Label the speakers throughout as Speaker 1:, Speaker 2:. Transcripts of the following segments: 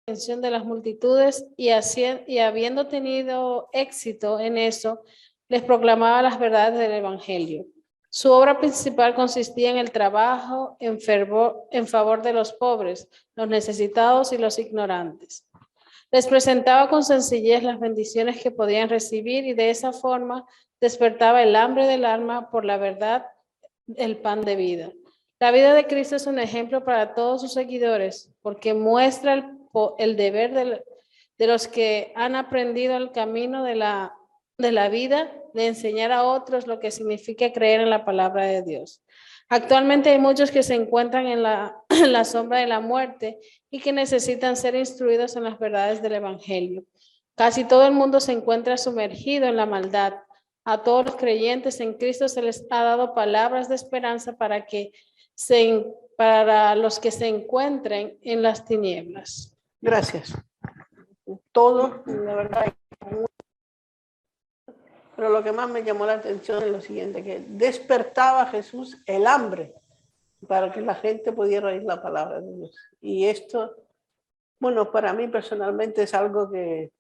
Speaker 1: atención de las multitudes y habiendo tenido éxito en eso, les proclamaba las verdades del Evangelio. Su obra principal consistía en el trabajo en favor de los pobres, los necesitados y los ignorantes. Les presentaba con sencillez las bendiciones que podían recibir y de esa forma despertaba el hambre del alma por la verdad, el pan de vida. La vida de Cristo es un ejemplo para todos sus seguidores porque muestra el deber de los que han aprendido el camino de la vida, de enseñar a otros lo que significa creer en la palabra de Dios. Actualmente hay muchos que se encuentran en la sombra de la muerte y que necesitan ser instruidos en las verdades del Evangelio. Casi todo el mundo se encuentra sumergido en la maldad. A todos los creyentes en Cristo se les ha dado palabras de esperanza para los que se encuentren en las tinieblas.
Speaker 2: Gracias. Todo, la verdad. Pero lo que más me llamó la atención es lo siguiente, que despertaba a Jesús el hambre para que la gente pudiera oír la palabra de Dios. Y esto, bueno, para mí personalmente es algo que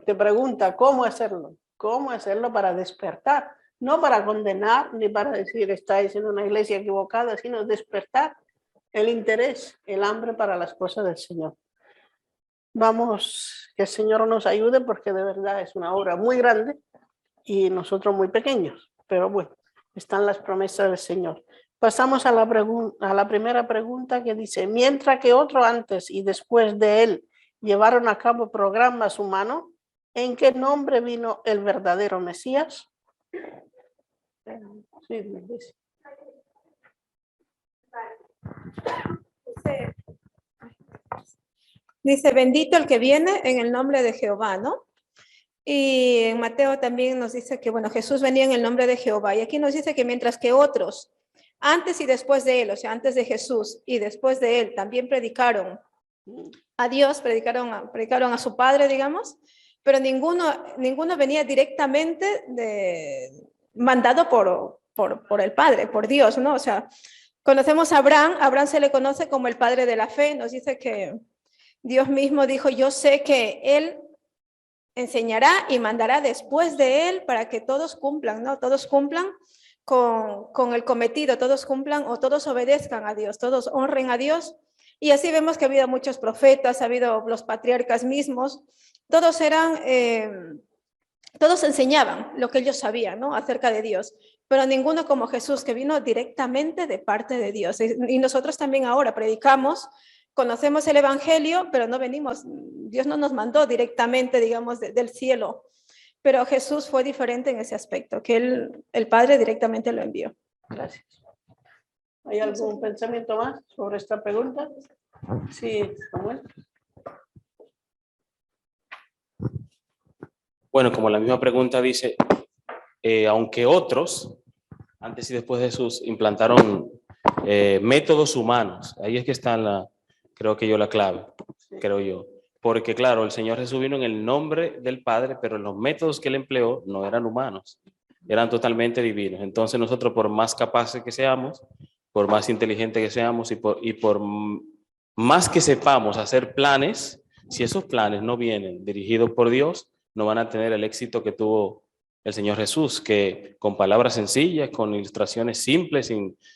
Speaker 2: te pregunta, ¿cómo hacerlo? ¿Cómo hacerlo para despertar? No para condenar, ni para decir, estáis en una iglesia equivocada, sino despertar el interés, el hambre para las cosas del Señor. Vamos, que el Señor nos ayude porque de verdad es una obra muy grande y nosotros muy pequeños, pero bueno, están las promesas del Señor. Pasamos a la primera pregunta que dice, mientras que otro antes y después de él llevaron a cabo programas humanos, ¿en qué nombre vino el verdadero Mesías? Sí,
Speaker 3: dice, bendito el que viene en el nombre de Jehová, ¿no? Y en Mateo también nos dice que, bueno, Jesús venía en el nombre de Jehová. Y aquí nos dice que mientras que otros, antes y después de él, o sea, antes de Jesús y después de él, también predicaron a Dios, predicaron a su Padre, digamos, pero ninguno venía directamente mandado por el Padre, por Dios, ¿no? O sea, conocemos a Abraham se le conoce como el padre de la fe, nos dice que Dios mismo dijo, yo sé que él enseñará y mandará después de él para que todos cumplan, ¿no? Todos cumplan con el cometido, todos cumplan o todos obedezcan a Dios, todos honren a Dios. Y así vemos que ha habido muchos profetas, ha habido los patriarcas mismos, todos enseñaban lo que ellos sabían, ¿no? Acerca de Dios, pero ninguno como Jesús, que vino directamente de parte de Dios. Y nosotros también ahora predicamos, conocemos el Evangelio, pero no venimos, Dios no nos mandó directamente, digamos, del cielo, pero Jesús fue diferente en ese aspecto, que el Padre directamente lo envió.
Speaker 2: Gracias. ¿Hay algún pensamiento más sobre esta pregunta? Sí, Samuel.
Speaker 4: Bueno, como la misma pregunta dice, aunque otros, antes y después de Jesús, implantaron métodos humanos, ahí es que está creo que la clave, creo yo. Porque claro, el Señor Jesús vino en el nombre del Padre, pero los métodos que él empleó no eran humanos, eran totalmente divinos. Entonces nosotros, por más capaces que seamos, por más inteligentes que seamos y por más que sepamos hacer planes, si esos planes no vienen dirigidos por Dios, no van a tener el éxito que tuvo el Señor Jesús, que con palabras sencillas, con ilustraciones simples,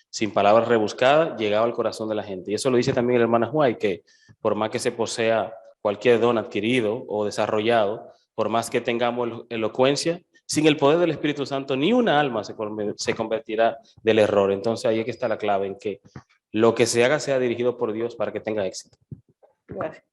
Speaker 4: sin palabras rebuscadas, llegaba al corazón de la gente. Y eso lo dice también el hermano Juárez, que por más que se posea cualquier don adquirido o desarrollado, por más que tengamos elocuencia, sin el poder del Espíritu Santo, ni una alma se convertirá del error. Entonces ahí es que está la clave, en que lo que se haga sea dirigido por Dios para que tenga éxito.
Speaker 2: Gracias.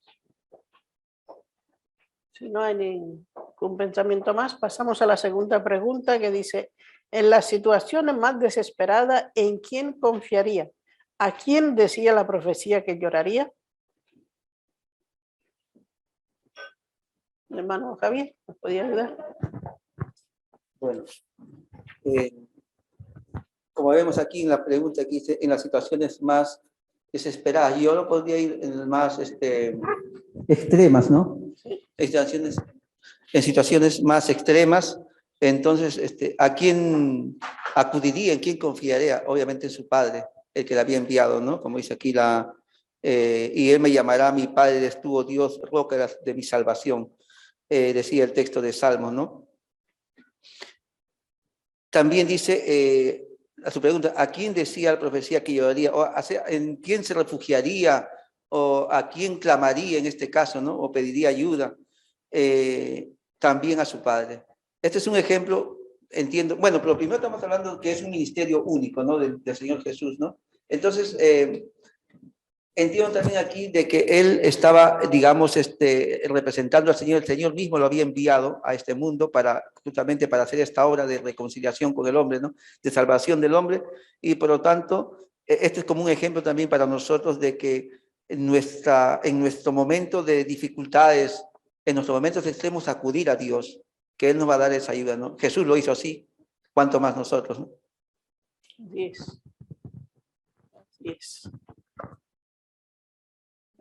Speaker 2: Si no hay ningún pensamiento más, pasamos a la segunda pregunta que dice, en las situaciones más desesperadas, ¿en quién confiaría? ¿A quién decía la profecía que lloraría? El hermano Javier, ¿nos podía ayudar?
Speaker 5: Bueno, como vemos aquí en la pregunta que dice, en las situaciones más desesperadas, yo no podría ir en las más extremas, ¿no? En situaciones más extremas, entonces, ¿a quién acudiría, en quién confiaría? Obviamente en su padre, el que la había enviado, ¿no? Como dice aquí y él me llamará mi Padre, eres tú, oh Dios, roca de mi salvación, decía el texto de Salmos, ¿no? También dice, a su pregunta, ¿a quién decía la profecía que lloraría? O ¿en quién se refugiaría? ¿O a quién clamaría en este caso, ¿no? O pediría ayuda. También a su Padre. Este es un ejemplo, entiendo. Bueno, pero primero estamos hablando que es un ministerio único, ¿no? Del Señor Jesús, ¿no? Entonces, entiendo también aquí de que él estaba, digamos, representando al Señor. El Señor mismo lo había enviado a este mundo justamente para hacer esta obra de reconciliación con el hombre, ¿no? De salvación del hombre. Y por lo tanto, este es como un ejemplo también para nosotros de que en nuestro momento de dificultades, en nuestros momentos extremos, acudir a Dios, que Él nos va a dar esa ayuda, ¿no? Jesús lo hizo así, cuánto más nosotros, ¿no?
Speaker 2: 10. 10.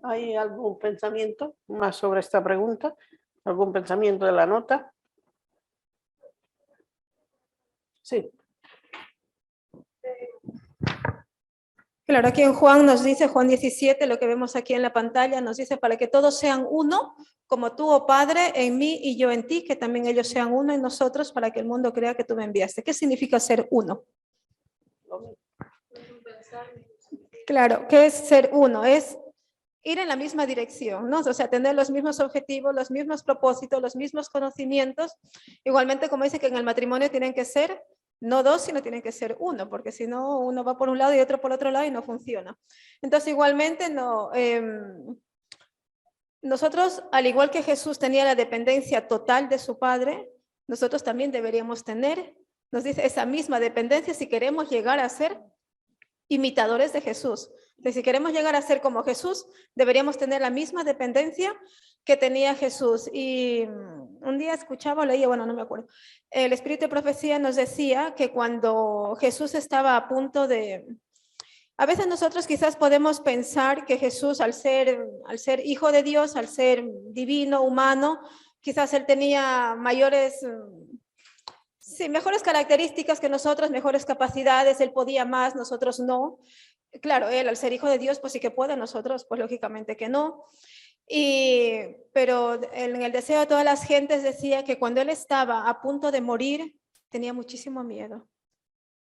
Speaker 2: ¿Hay algún pensamiento más sobre esta pregunta? ¿Algún pensamiento de la nota? Sí.
Speaker 3: Claro, aquí en Juan nos dice, Juan 17, lo que vemos aquí en la pantalla, nos dice para que todos sean uno, como tú, oh Padre, en mí y yo en ti, que también ellos sean uno en nosotros, para que el mundo crea que tú me enviaste. ¿Qué significa ser uno? Claro, ¿qué es ser uno? Es ir en la misma dirección, ¿no? O sea, tener los mismos objetivos, los mismos propósitos, los mismos conocimientos. Igualmente, como dice que en el matrimonio tienen que ser no dos, sino tienen que ser uno, porque si no, uno va por un lado y otro por otro lado y no funciona. Entonces, igualmente, nosotros, al igual que Jesús tenía la dependencia total de su Padre, nosotros también deberíamos tener, nos dice, esa misma dependencia si queremos llegar a ser imitadores de Jesús. Si queremos llegar a ser como Jesús, deberíamos tener la misma dependencia que tenía Jesús. Y un día escuchaba o leía, bueno, no me acuerdo, el Espíritu de Profecía nos decía que cuando Jesús estaba a punto de... A veces nosotros quizás podemos pensar que Jesús, al ser hijo de Dios, al ser divino, humano, quizás él tenía mejores características que nosotros, mejores capacidades, él podía más, nosotros no. Claro, él al ser hijo de Dios, pues sí que puede, nosotros pues lógicamente que no. Pero en el deseo de todas las gentes decía que cuando él estaba a punto de morir, tenía muchísimo miedo.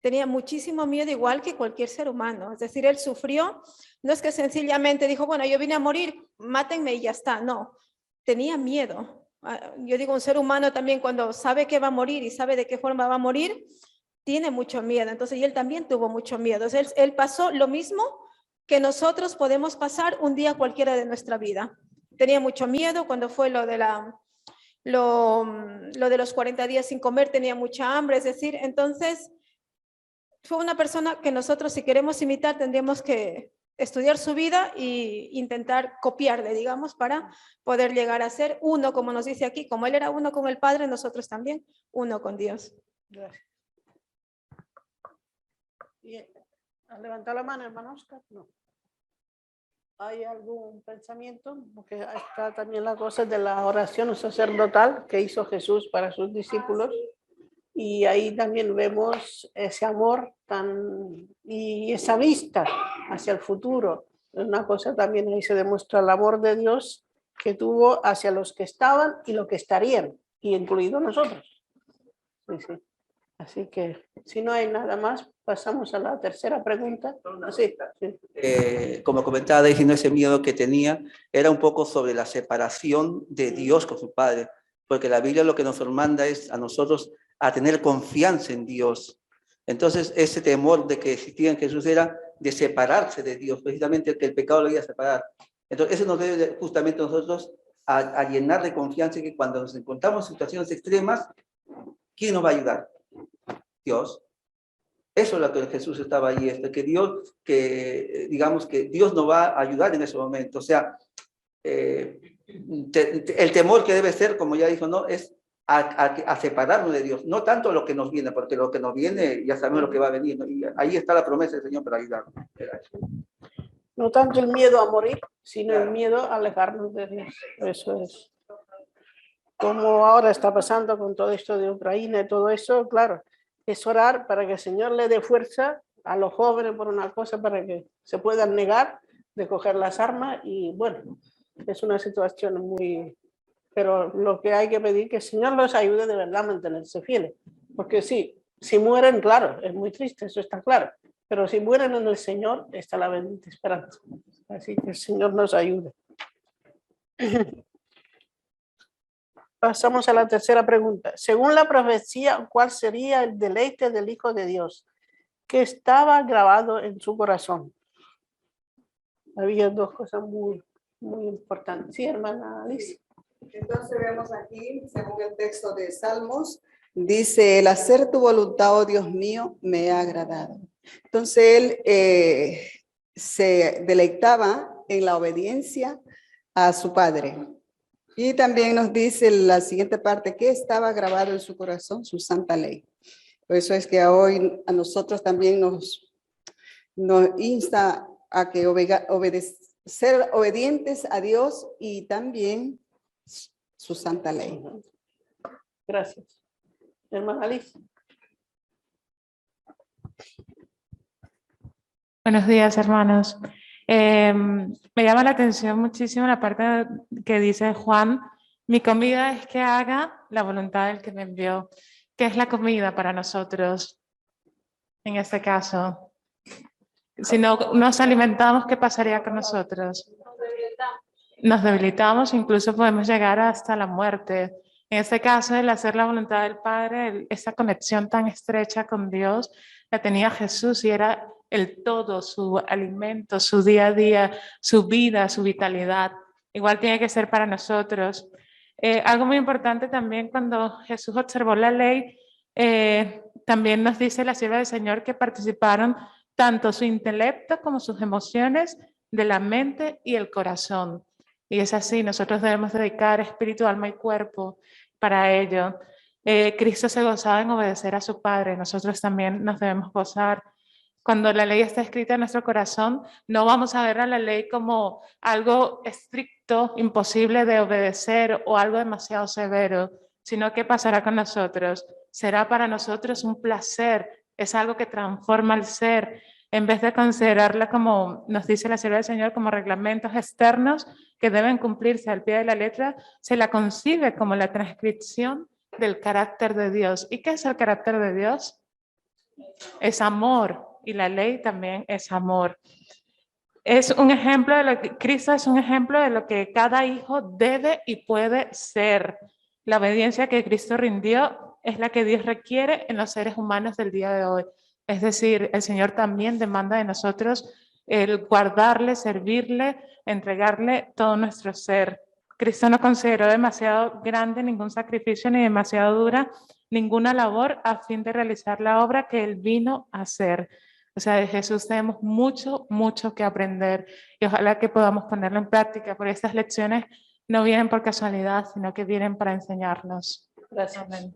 Speaker 3: Tenía muchísimo miedo, igual que cualquier ser humano. Es decir, él sufrió, no es que sencillamente dijo, bueno, yo vine a morir, mátenme y ya está. No, tenía miedo. Yo digo, un ser humano también cuando sabe que va a morir y sabe de qué forma va a morir, tiene mucho miedo. Entonces, y él también tuvo mucho miedo. Entonces, él pasó lo mismo que nosotros podemos pasar un día cualquiera de nuestra vida. Tenía mucho miedo cuando fue lo de los 40 días sin comer, tenía mucha hambre. Es decir, entonces, fue una persona que nosotros, si queremos imitar, tendríamos que estudiar su vida e intentar copiarle, digamos, para poder llegar a ser uno, como nos dice aquí, como él era uno con el Padre, nosotros también, uno con Dios.
Speaker 2: Gracias. Bien. ¿Has levantado la mano, hermano Oscar? No. ¿Hay algún pensamiento? Porque está también la cosa de la oración sacerdotal que hizo Jesús para sus discípulos. Y ahí también vemos ese amor y esa vista hacia el futuro. Una cosa también ahí se demuestra el amor de Dios que tuvo hacia los que estaban y los que estarían, y incluido nosotros. Sí, sí. Así que si no hay nada más, pasamos a la tercera pregunta. Sí, sí.
Speaker 5: Como comentaba, diciendo ese miedo que tenía, era un poco sobre la separación de Dios con su Padre, porque la Biblia lo que nos manda es a nosotros a tener confianza en Dios. Entonces, ese temor de que existía en Jesús era de separarse de Dios, precisamente que el pecado lo iba a separar. Entonces, eso nos debe justamente a nosotros a llenar de confianza que cuando nos encontramos en situaciones extremas, ¿quién nos va a ayudar? Dios. Eso es lo que Jesús estaba allí, digamos que Dios nos va a ayudar en ese momento. O sea, el temor que debe ser, como ya dijo, no es a separarnos de Dios, no tanto lo que nos viene, porque lo que nos viene ya sabemos lo que va a venir, ¿no? Y ahí está la promesa del Señor para ayudarnos.
Speaker 2: No tanto el miedo a morir, sino el miedo a alejarnos de Dios. Eso es. Como ahora está pasando con todo esto de Ucrania y todo eso, claro, es orar para que el Señor le dé fuerza a los jóvenes por una cosa, para que se puedan negar, de coger las armas y bueno, es una situación muy... Pero lo que hay que pedir es que el Señor los ayude de verdad a mantenerse fieles. Porque sí, si mueren, claro, es muy triste, eso está claro. Pero si mueren en el Señor, está la bendita esperanza. Así que el Señor nos ayude. Pasamos a la tercera pregunta. Según la profecía, ¿cuál sería el deleite del Hijo de Dios que estaba grabado en su corazón? Había dos cosas muy importantes. Sí, hermana Alicia.
Speaker 6: Entonces vemos aquí, según el texto de Salmos, dice, el hacer tu voluntad, oh Dios mío, me ha agradado. Entonces él se deleitaba en la obediencia a su padre. Y también nos dice la siguiente parte, que estaba grabado en su corazón, su santa ley. Por eso es que hoy a nosotros también nos insta a que ser obedientes a Dios y también su santa ley.
Speaker 2: Gracias. Hermana Alicia.
Speaker 7: Buenos días, hermanos. Me llama la atención muchísimo la parte que dice Juan, mi comida es que haga la voluntad del que me envió. ¿Qué es la comida para nosotros en este caso? Si no nos alimentamos, ¿qué pasaría con nosotros? Nos debilitamos, incluso podemos llegar hasta la muerte. En este caso, el hacer la voluntad del Padre, esa conexión tan estrecha con Dios, la tenía Jesús y era el todo, su alimento, su día a día, su vida, su vitalidad. Igual tiene que ser para nosotros. Algo muy importante también cuando Jesús observó la ley, también nos dice la sierva del Señor que participaron tanto su intelecto como sus emociones de la mente y el corazón. Y es así, nosotros debemos dedicar espíritu, alma y cuerpo para ello. Cristo se gozaba en obedecer a su Padre, nosotros también nos debemos gozar. Cuando la ley está escrita en nuestro corazón, no vamos a ver a la ley como algo estricto, imposible de obedecer o algo demasiado severo, sino que pasará con nosotros. Será para nosotros un placer, es algo que transforma el ser, en vez de considerarla como, nos dice la sierva del Señor, como reglamentos externos que deben cumplirse al pie de la letra, se la concibe como la transcripción del carácter de Dios. ¿Y qué es el carácter de Dios? Es amor, y la ley también es amor. Es un ejemplo de lo que Cristo es un ejemplo de lo que cada hijo debe y puede ser. La obediencia que Cristo rindió es la que Dios requiere en los seres humanos del día de hoy. Es decir, el Señor también demanda de nosotros el guardarle, servirle, entregarle todo nuestro ser. Cristo no consideró demasiado grande ningún sacrificio ni demasiado dura ninguna labor a fin de realizar la obra que Él vino a hacer. O sea, de Jesús tenemos mucho, mucho que aprender y ojalá que podamos ponerlo en práctica, porque estas lecciones no vienen por casualidad, sino que vienen para enseñarnos.
Speaker 2: Gracias.
Speaker 7: Amén.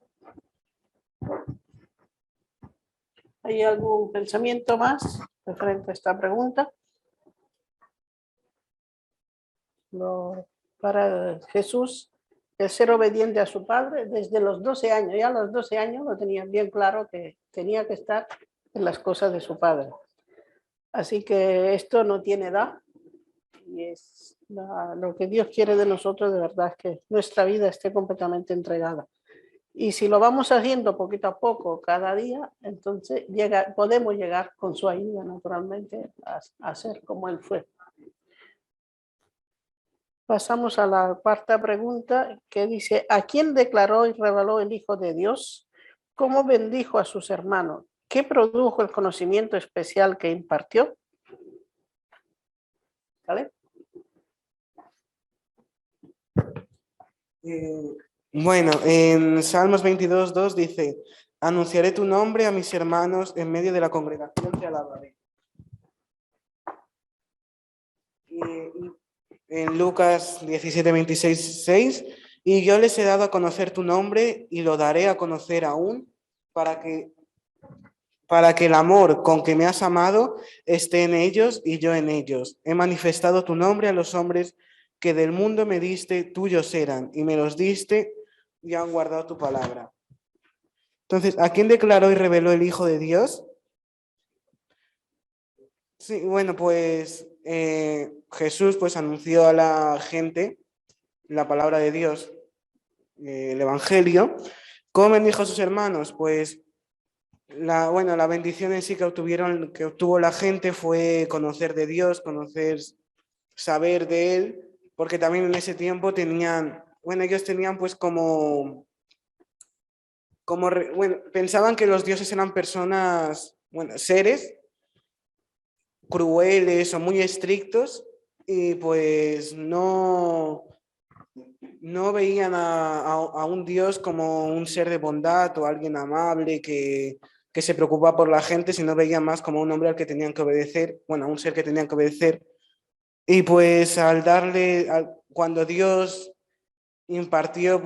Speaker 2: ¿Hay algún pensamiento más referente a esta pregunta? Para Jesús, el ser obediente a su padre desde los 12 años, ya a los 12 años lo tenía bien claro que tenía que estar en las cosas de su padre. Así que esto no tiene edad y es lo que Dios quiere de nosotros de verdad, es que nuestra vida esté completamente entregada. Y si lo vamos haciendo poquito a poco, cada día, entonces podemos llegar con su ayuda, naturalmente, a ser como Él fue. Pasamos a la cuarta pregunta que dice, ¿a quién declaró y reveló el Hijo de Dios? ¿Cómo bendijo a sus hermanos? ¿Qué produjo el conocimiento especial que impartió? ¿Vale?
Speaker 8: Bueno, en Salmos 22:2 dice, anunciaré tu nombre a mis hermanos en medio de la congregación, te alabaré. Y en Lucas 17:26, y yo les he dado a conocer tu nombre y lo daré a conocer aún para que el amor con que me has amado esté en ellos y yo en ellos. He manifestado tu nombre a los hombres que del mundo me diste, tuyos eran, y me los diste y han guardado tu palabra. Entonces, ¿a quién declaró y reveló el Hijo de Dios? Sí, bueno, pues Jesús pues anunció a la gente la palabra de Dios, el Evangelio. ¿Cómo bendijo a sus hermanos? Pues la bendición en sí que obtuvo la gente fue conocer de Dios, saber de Él, porque también en ese tiempo ellos tenían pues pensaban que los dioses eran personas, seres crueles o muy estrictos, y pues no veían a un Dios como un ser de bondad o alguien amable que se preocupa por la gente, sino veían más como un hombre al que tenían que obedecer, a un ser que tenían que obedecer. Y pues cuando Dios impartió,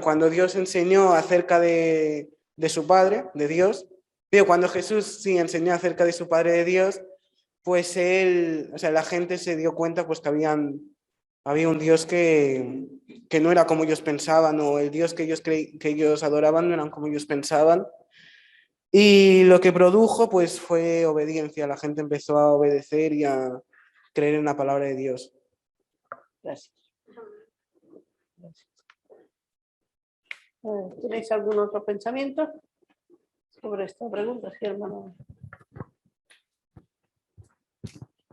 Speaker 8: cuando Dios enseñó acerca de su Padre, de Dios, pero cuando Jesús sí enseñó acerca de su Padre de Dios, pues la gente se dio cuenta pues que había un Dios que no era como ellos pensaban, o el Dios que ellos adoraban no eran como ellos pensaban. Y lo que produjo pues fue obediencia. La gente empezó a obedecer y a creer en la palabra de Dios.
Speaker 2: Gracias. ¿Tenéis algún otro pensamiento sobre esta pregunta? Sí, hermano.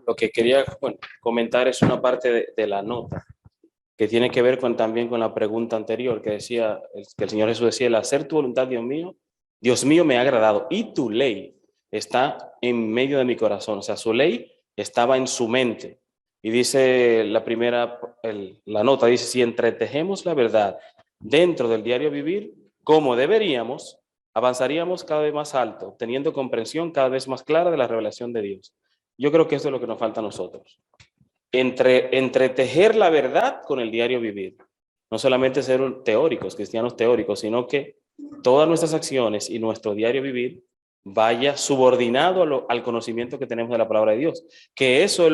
Speaker 4: Lo que quería comentar es una parte de la nota que tiene que ver también con la pregunta anterior que decía, que el Señor Jesús decía, el hacer tu voluntad, Dios mío me ha agradado, y tu ley está en medio de mi corazón. O sea, su ley estaba en su mente. Y dice la nota dice, si entretejemos la verdad dentro del diario vivir, como deberíamos, avanzaríamos cada vez más alto, teniendo comprensión cada vez más clara de la revelación de Dios. Yo creo que eso es lo que nos falta a nosotros. Entretejer la verdad con el diario vivir. No solamente ser cristianos teóricos, sino que todas nuestras acciones y nuestro diario vivir vaya subordinado al conocimiento que tenemos de la palabra de Dios. Que eso es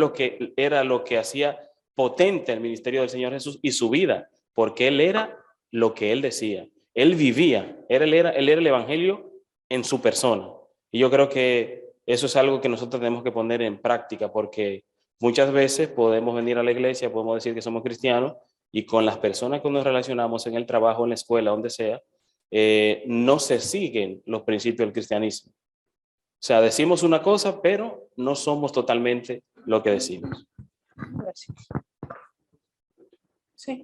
Speaker 4: era lo que hacía potente el ministerio del Señor Jesús y su vida, porque Él era lo que Él decía. Él vivía, él era el Evangelio en su persona. Y yo creo que eso es algo que nosotros tenemos que poner en práctica, porque muchas veces podemos venir a la iglesia, podemos decir que somos cristianos, y con las personas que nos relacionamos en el trabajo, en la escuela, donde sea, no se siguen los principios del cristianismo. O sea, decimos una cosa, pero no somos totalmente lo que decimos.
Speaker 2: Gracias. Sí.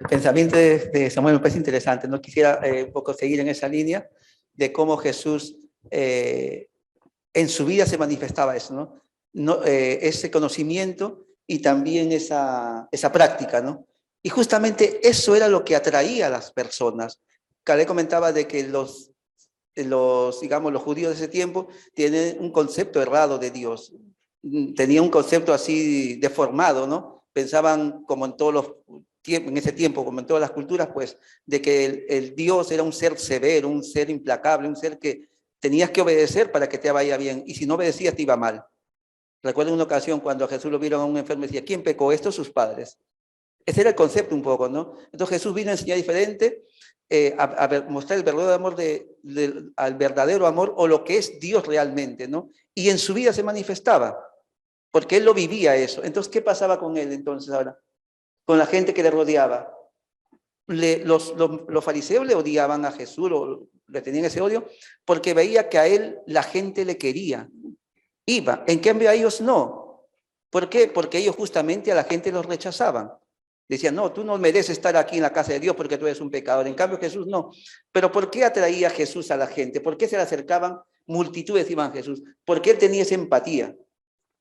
Speaker 5: El pensamiento de Samuel me parece interesante. No quisiera un poco seguir en esa línea de cómo Jesús en su vida se manifestaba eso, ¿no? Ese conocimiento y también esa práctica, ¿no? Y justamente eso era lo que atraía a las personas. Calé comentaba de que los judíos de ese tiempo tienen un concepto errado de Dios. Tenían un concepto así deformado, ¿no? Pensaban, como en ese tiempo, como en todas las culturas, pues, de que el Dios era un ser severo, un ser implacable, un ser que tenías que obedecer para que te vaya bien, y si no obedecías te iba mal. Recuerdo una ocasión cuando a Jesús lo vieron a un enfermo y decía, ¿quién pecó esto? Sus padres. Ese era el concepto un poco, ¿no? Entonces Jesús vino a enseñar diferente, a mostrar el verdadero amor al verdadero amor, o lo que es Dios realmente, ¿no? Y en su vida se manifestaba, porque él lo vivía eso. Entonces, ¿qué pasaba con él entonces ahora? Con la gente que le rodeaba. Los fariseos le odiaban a Jesús, le tenían ese odio, porque veía que a él la gente le quería. Iba, en cambio a ellos no. ¿Por qué? Porque ellos justamente a la gente los rechazaban. Decían, no, tú no mereces estar aquí en la casa de Dios porque tú eres un pecador. En cambio Jesús no. Pero ¿por qué atraía a Jesús a la gente? ¿Por qué se le acercaban multitudes iban a Jesús? Porque él tenía esa empatía.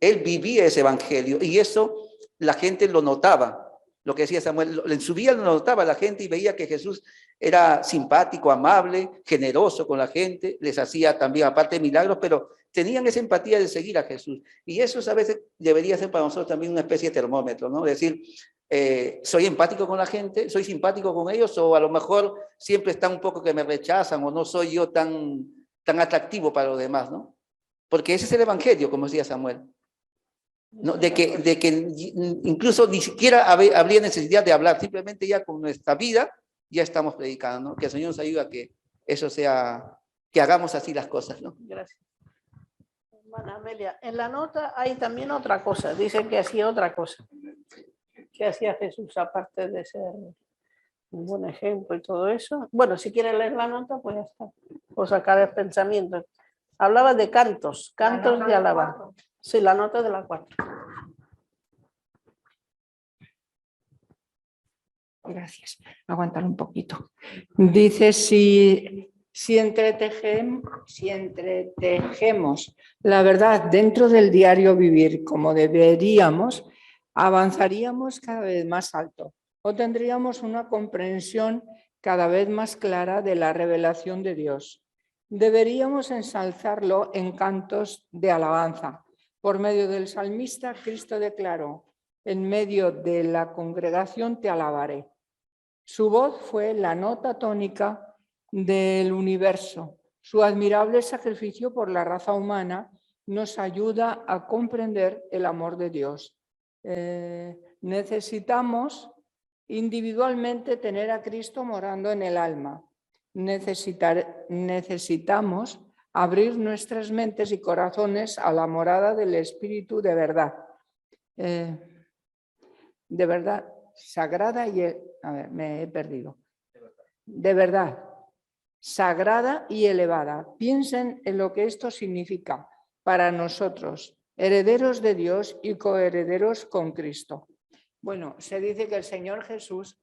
Speaker 5: Él vivía ese evangelio y eso la gente lo notaba. Lo que decía Samuel, en su vida lo notaba la gente y veía que Jesús era simpático, amable, generoso con la gente, les hacía también aparte de milagros, pero tenían esa empatía de seguir a Jesús. Y eso a veces debería ser para nosotros también una especie de termómetro, ¿no? Es decir, soy empático con la gente, soy simpático con ellos, o a lo mejor siempre está un poco que me rechazan, o no soy yo tan atractivo para los demás, ¿no? Porque ese es el evangelio, como decía Samuel. ¿No? De que incluso ni siquiera habría necesidad de hablar, simplemente ya con nuestra vida ya estamos predicando, ¿no? Que el Señor nos ayude a que eso sea, que hagamos así las cosas, ¿no?
Speaker 2: Gracias. Hermana Amelia, en la nota hay también otra cosa. Dice que hacía otra cosa. ¿Qué hacía Jesús aparte de ser un buen ejemplo y todo eso? Bueno, si quiere leer la nota, pues ya está. O sacar el pensamiento. Hablaba de cantos de alabanza. Sí, la nota de la 4.
Speaker 9: Gracias. Aguantar un poquito. Dice, si entretejemos la verdad dentro del diario vivir como deberíamos, avanzaríamos cada vez más alto o tendríamos una comprensión cada vez más clara de la revelación de Dios. Deberíamos ensalzarlo en cantos de alabanza. Por medio del salmista, Cristo declaró: en medio de la congregación te alabaré. Su voz fue la nota tónica del universo. Su admirable sacrificio por la raza humana nos ayuda a comprender el amor de Dios. Necesitamos individualmente tener a Cristo morando en el alma. Necesitamos abrir nuestras mentes y corazones a la morada del Espíritu de verdad. De verdad, sagrada y... A ver, me he perdido. De verdad, sagrada y elevada. Piensen en lo que esto significa para nosotros, herederos de Dios y coherederos con Cristo. Bueno, se dice que el Señor Jesús,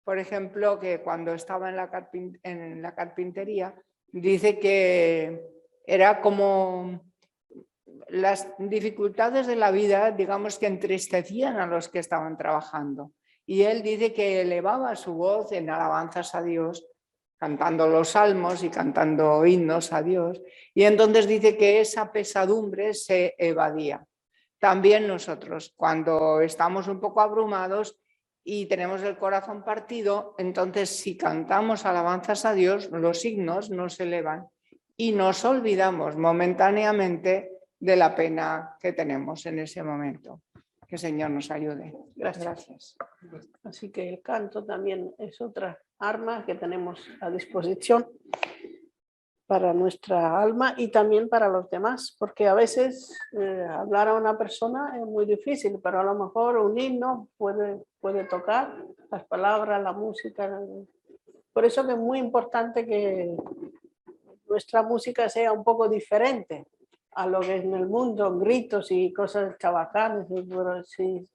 Speaker 9: por ejemplo, que cuando estaba en la carpintería, dice que era como las dificultades de la vida, digamos, que entristecían a los que estaban trabajando. Y él dice que elevaba su voz en alabanzas a Dios, cantando los salmos y cantando himnos a Dios. Y entonces dice que esa pesadumbre se evadía. También nosotros, cuando estamos un poco abrumados y tenemos el corazón partido, entonces si cantamos alabanzas a Dios, los signos nos elevan y nos olvidamos momentáneamente de la pena que tenemos en ese momento. Que el Señor nos ayude.
Speaker 2: Gracias. Así que el canto también es otra arma que tenemos a disposición para nuestra alma y también para los demás, porque a veces hablar a una persona es muy difícil, pero a lo mejor un himno puede tocar las palabras, la música. Por eso que es muy importante que nuestra música sea un poco diferente a lo que es en el mundo, gritos y cosas chabacanas.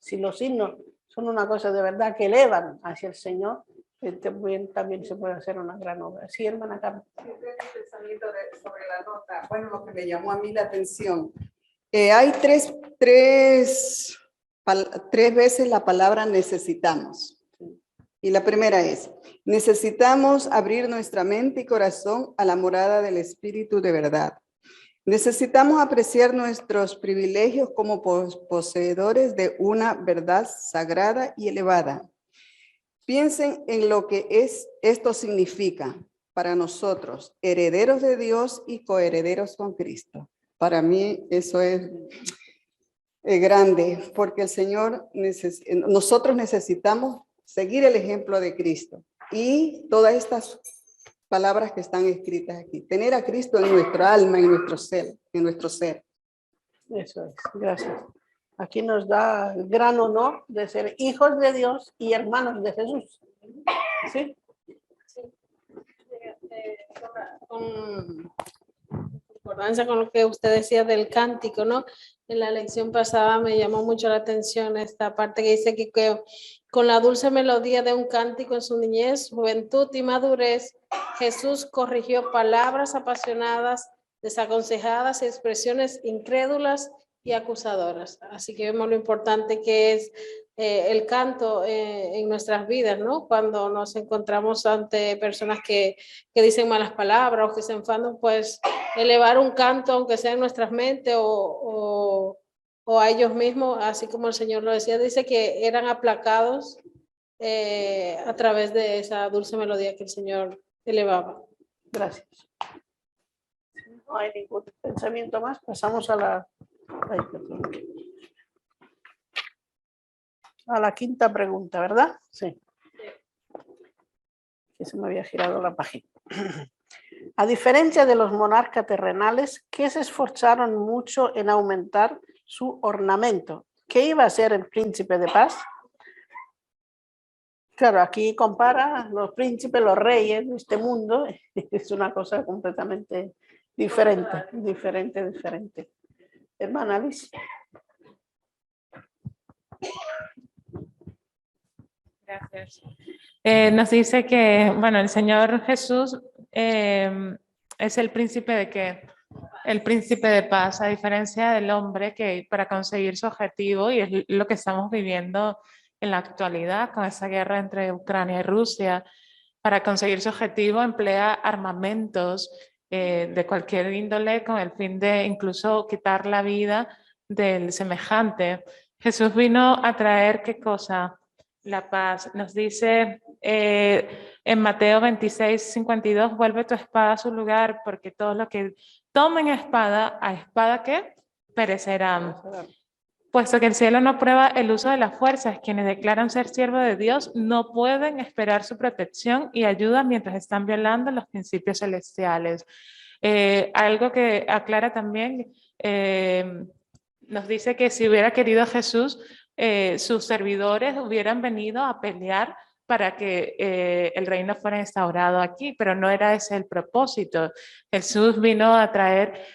Speaker 2: Si los himnos son una cosa de verdad que elevan hacia el Señor, también se puede hacer una gran obra. Sí, hermana Carmen.
Speaker 6: Pensamiento sobre la nota, bueno, lo que me llamó a mí la atención. Hay tres veces la palabra necesitamos. Y la primera es: necesitamos abrir nuestra mente y corazón a la morada del Espíritu de verdad. Necesitamos apreciar nuestros privilegios como poseedores de una verdad sagrada y elevada. Piensen en lo que esto significa para nosotros, herederos de Dios y coherederos con Cristo. Para mí eso es grande, porque el Señor, nosotros necesitamos seguir el ejemplo de Cristo y todas estas palabras que están escritas aquí. Tener a Cristo en nuestra alma, en nuestro ser.
Speaker 2: Eso es, gracias. Aquí nos da el gran honor de ser hijos de Dios y hermanos de Jesús. ¿Sí?
Speaker 1: Con concordancia con lo que usted decía del cántico, ¿no? En la lección pasada me llamó mucho la atención esta parte que dice que con la dulce melodía de un cántico en su niñez, juventud y madurez, Jesús corrigió palabras apasionadas, desaconsejadas y expresiones incrédulas y acusadoras. Así que vemos lo importante que es el canto en nuestras vidas, ¿no? Cuando nos encontramos ante personas que dicen malas palabras o que se enfadan, pues elevar un canto, aunque sea en nuestras mentes o a ellos mismos, así como el Señor lo decía, dice que eran aplacados a través de esa dulce melodía que el Señor elevaba.
Speaker 2: Gracias. No hay ningún pensamiento más. Pasamos a la quinta pregunta, ¿verdad? Sí. Que se me había girado la página. A diferencia de los monarcas terrenales que se esforzaron mucho en aumentar su ornamento. ¿Qué iba a ser el príncipe de paz? Claro, aquí compara los príncipes, los reyes de este mundo. Es una cosa completamente diferente. Hermana Alice.
Speaker 7: Gracias. Nos dice que, bueno, el Señor Jesús es el príncipe de qué? El príncipe de paz, a diferencia del hombre que para conseguir su objetivo, y es lo que estamos viviendo en la actualidad con esa guerra entre Ucrania y Rusia, para conseguir su objetivo emplea armamentos de cualquier índole con el fin de incluso quitar la vida del semejante. Jesús vino a traer ¿qué cosa? La paz. Nos dice en Mateo 26:52, vuelve tu espada a su lugar, porque todos los que tomen espada, ¿a espada qué? Perecerán. Puesto que el cielo no prueba el uso de las fuerzas, quienes declaran ser siervos de Dios no pueden esperar su protección y ayuda mientras están violando los principios celestiales. Algo que aclara también, nos dice que si hubiera querido Jesús, sus servidores hubieran venido a pelear para que el reino fuera instaurado aquí, pero no era ese el propósito. Jesús vino a traer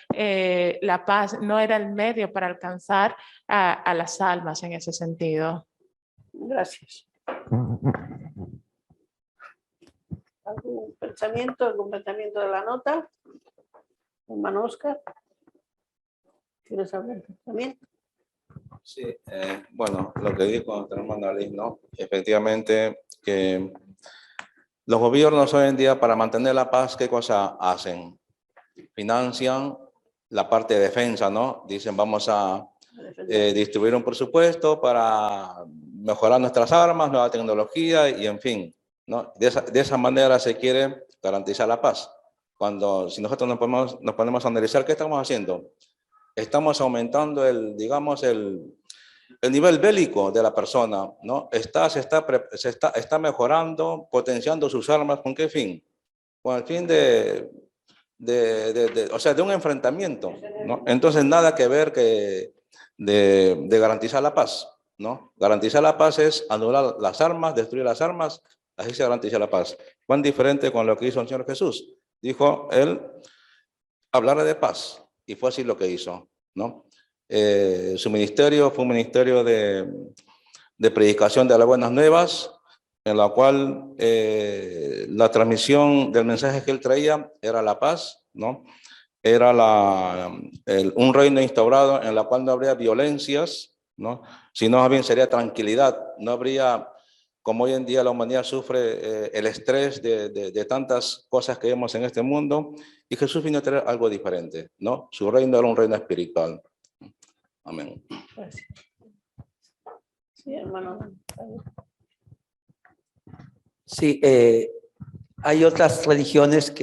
Speaker 7: la paz, no era el medio para alcanzar a las almas en ese sentido.
Speaker 2: Gracias. ¿Algún pensamiento de la nota? Hermano Oscar, ¿quieres hablar también?
Speaker 10: Sí, bueno, lo que dijo nuestra hermana Liz, ¿no? Efectivamente, que los gobiernos hoy en día para mantener la paz, ¿qué cosa hacen? Financian la parte de defensa, ¿no? Dicen, vamos a distribuir un presupuesto para mejorar nuestras armas, nueva tecnología y en fin, ¿no? De esa manera se quiere garantizar la paz. Cuando, si nosotros nos ponemos a analizar, ¿qué estamos haciendo? Estamos aumentando el nivel bélico de la persona, ¿no? Está mejorando, potenciando sus armas, ¿con qué fin? Con el fin de un enfrentamiento, ¿no? Entonces, nada que ver de garantizar la paz, ¿no? Garantizar la paz es anular las armas, destruir las armas, así se garantiza la paz. ¿Cuán diferente con lo que hizo el Señor Jesús? Dijo él, hablar de paz. Y fue así lo que hizo, ¿no? Su ministerio fue un ministerio de predicación de las buenas nuevas, en la cual la transmisión del mensaje que él traía era la paz, ¿no? Era un reino instaurado en la cual no habría violencias, ¿no? Sino más bien sería tranquilidad, no habría, como hoy en día la humanidad sufre el estrés de tantas cosas que vemos en este mundo, y Jesús vino a traer algo diferente, ¿no? Su reino era un reino espiritual. Amén.
Speaker 2: Gracias. Sí, hermano.
Speaker 5: Sí, hay otras religiones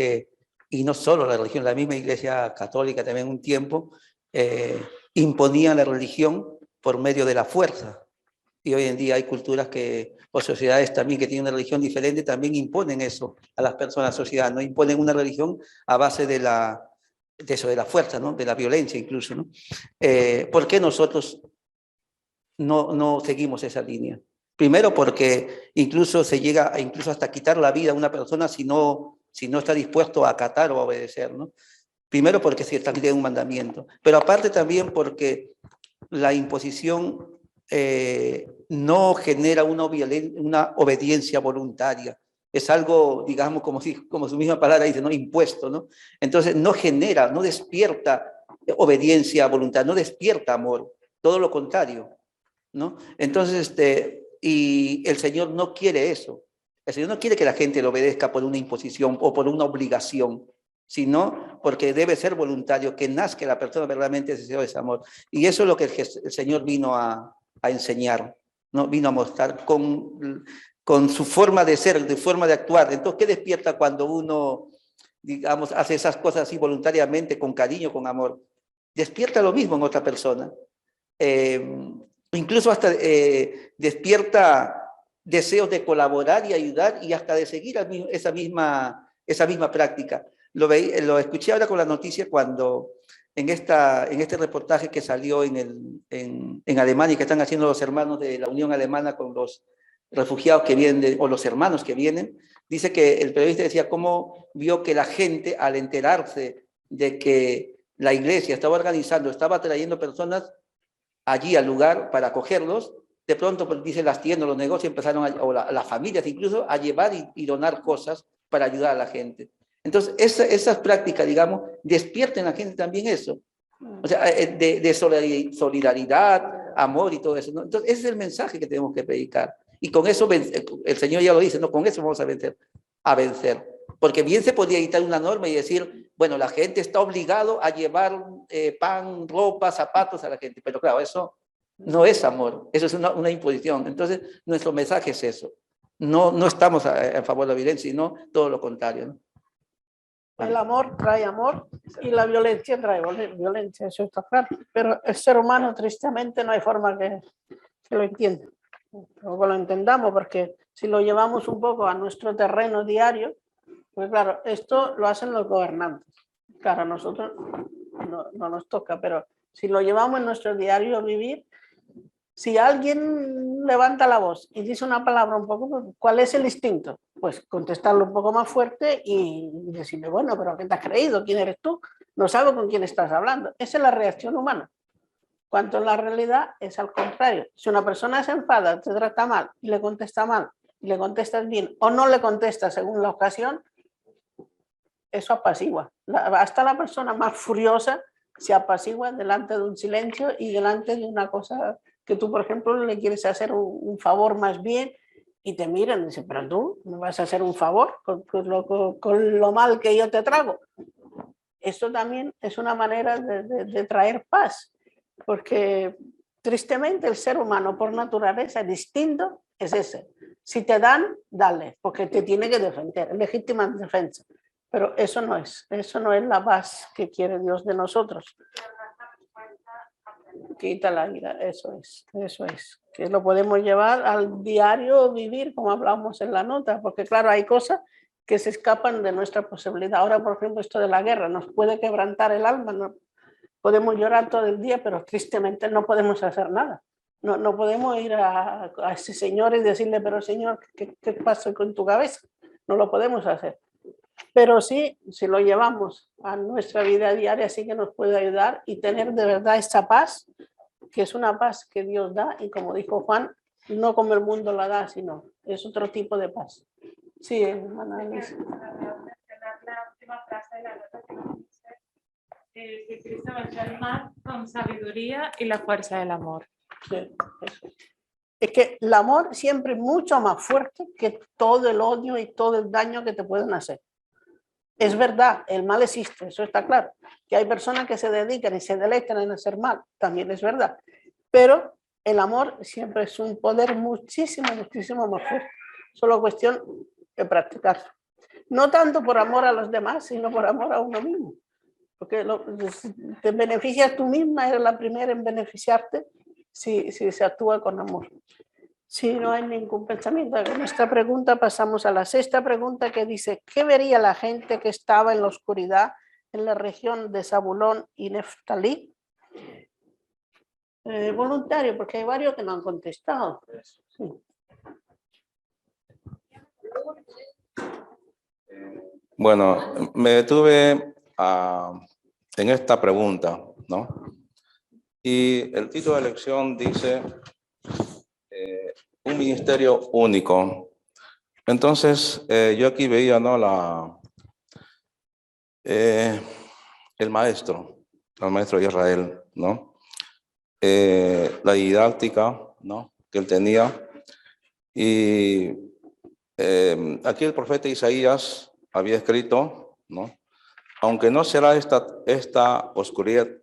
Speaker 5: y no solo la religión, la misma Iglesia Católica también un tiempo, imponían la religión por medio de la fuerza. Y hoy en día hay culturas o sociedades también que tienen una religión diferente, también imponen eso a las personas, sociedad, ¿no? Imponen una religión a base de la fuerza, ¿no? De la violencia incluso, ¿no? ¿Por qué nosotros no seguimos esa línea? Primero porque incluso se llega incluso hasta quitar la vida a una persona si no está dispuesto a acatar o a obedecer, ¿no? Primero porque se establece un mandamiento, pero aparte también porque la imposición no genera una obediencia voluntaria. Es algo, digamos, como su misma palabra dice, ¿no? Impuesto, ¿no? Entonces no despierta obediencia voluntaria, no despierta amor, todo lo contrario, ¿no? Entonces, y el Señor no quiere eso. El Señor no quiere que la gente le obedezca por una imposición o por una obligación, sino porque debe ser voluntario, que nazca la persona verdaderamente deseosa de ese amor. Y eso es lo que el Señor vino a enseñar, ¿no? Vino a mostrar con su forma de ser, de forma de actuar. Entonces, ¿qué despierta cuando uno, digamos, hace esas cosas así voluntariamente, con cariño, con amor? Despierta lo mismo en otra persona. Incluso hasta despierta deseos de colaborar y ayudar y hasta de seguir esa misma práctica. Lo escuché ahora con la noticia cuando en este reportaje que salió en Alemania, que están haciendo los hermanos de la Unión Alemana con los refugiados que vienen, o los hermanos que vienen, dice que el periodista decía cómo vio que la gente, al enterarse de que la iglesia estaba organizando, estaba trayendo personas allí al lugar para acogerlos, de pronto, pues, dice, las tiendas, los negocios empezaron, o las familias incluso, a llevar y donar cosas para ayudar a la gente. Entonces, esas prácticas, digamos, despierten a la gente también eso. O sea, de solidaridad, amor y todo eso, ¿no? Entonces, ese es el mensaje que tenemos que predicar. Y con eso, el Señor ya lo dice, ¿no? Con eso vamos a vencer. Porque bien se podría editar una norma y decir, bueno, la gente está obligado a llevar pan, ropa, zapatos a la gente. Pero claro, eso no es amor, eso es una imposición. Entonces, nuestro mensaje es eso. No estamos a favor de la violencia, sino todo lo contrario, ¿no?
Speaker 2: El amor trae amor y la violencia trae violencia, eso está claro. Pero el ser humano, tristemente, no hay forma que lo entienda. O que lo entendamos, porque si lo llevamos un poco a nuestro terreno diario, pues claro, esto lo hacen los gobernantes. Claro, a nosotros no nos toca, pero si lo llevamos en nuestro diario vivir, si alguien levanta la voz y dice una palabra un poco, ¿cuál es el instinto? Pues contestarlo un poco más fuerte y decirle, bueno, pero ¿qué te has creído? ¿Quién eres tú? No sabes con quién estás hablando. Esa es la reacción humana. Cuanto en la realidad es al contrario. Si una persona se enfada, te trata mal y le contestas bien o no le contestas según la ocasión, eso apacigua. Hasta la persona más furiosa se apacigua delante de un silencio y delante de una cosa que tú, por ejemplo, le quieres hacer un favor más bien y te miran y dicen, pero tú me vas a hacer un favor con lo mal que yo te trago. Esto también es una manera de traer paz, porque tristemente el ser humano por naturaleza distinto es ese. Si te dan, dale, porque te tiene que defender, legítima defensa. Pero eso no es la paz que quiere Dios de nosotros. Quita la ira, eso es, que lo podemos llevar al diario vivir, como hablamos en la nota, porque claro, hay cosas que se escapan de nuestra posibilidad. Ahora, por ejemplo, esto de la guerra nos puede quebrantar el alma, ¿no? Podemos llorar todo el día, pero tristemente no podemos hacer nada. No podemos ir a ese señor y decirle, pero señor, ¿qué pasa con tu cabeza? No lo podemos hacer. Pero sí, si lo llevamos a nuestra vida diaria, sí que nos puede ayudar y tener de verdad esta paz, que es una paz que Dios da y como dijo Juan, no como el mundo la da, sino es otro tipo de paz. Sí, hermana Alicia.
Speaker 7: La última frase de la nota que nos dice que Cristo venció el mal con sabiduría y la fuerza del amor.
Speaker 2: Sí, eso. Es que el amor siempre es mucho más fuerte que todo el odio y todo el daño que te pueden hacer. Es verdad, el mal existe, eso está claro. Que hay personas que se dedican y se deleitan en hacer mal, también es verdad. Pero el amor siempre es un poder muchísimo más fuerte. Solo cuestión de practicarlo. No tanto por amor a los demás, sino por amor a uno mismo. Porque te beneficias tú misma, eres la primera en beneficiarte si se actúa con amor. Si no hay ningún pensamiento. Con esta pregunta pasamos a la sexta pregunta que dice, ¿qué vería la gente que estaba en la oscuridad en la región de Zabulón y Neftalí? Voluntario, porque hay varios que no han contestado. Sí.
Speaker 10: Bueno, me detuve en esta pregunta, ¿no? Y el título de lección dice un ministerio único. Entonces, yo aquí veía, ¿no? El maestro de Israel, ¿no? La didáctica, ¿no? Que él tenía. Y aquí el profeta Isaías había escrito, ¿no? Aunque no será esta oscuridad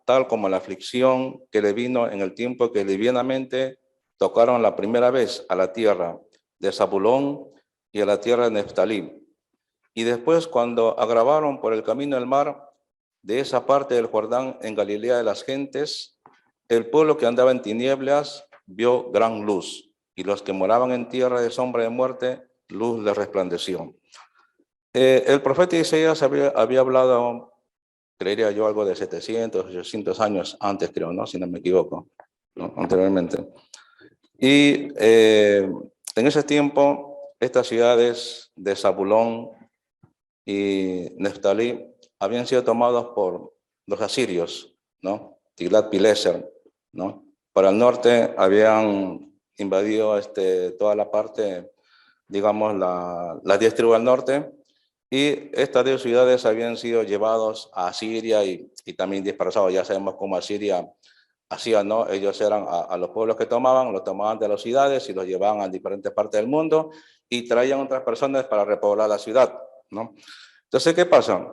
Speaker 10: tal como la aflicción que le vino en el tiempo que livianamente tocaron la primera vez a la tierra de Zabulón y a la tierra de Neftalí. Y después cuando agravaron por el camino del mar de esa parte del Jordán en Galilea de las gentes, el pueblo que andaba en tinieblas vio gran luz, y los que moraban en tierra de sombra de muerte, luz les resplandeció. El profeta Isaías había hablado, creería yo, algo de 700, 800 años antes, creo, ¿no? Si no me equivoco, ¿no? Anteriormente. Y en ese tiempo, estas ciudades de Zabulón y Neftalí habían sido tomadas por los asirios, ¿no? Tiglat-Pileser, ¿no? Para el norte habían invadido toda la parte, digamos, las 10 tribus del norte, y estas 10 ciudades habían sido llevados a Asiria y también dispersados. Ya sabemos cómo Asiria hacía, ¿no? Ellos eran a los pueblos que tomaban, los tomaban de las ciudades y los llevaban a diferentes partes del mundo y traían otras personas para repoblar la ciudad, ¿no? Entonces, ¿qué pasa?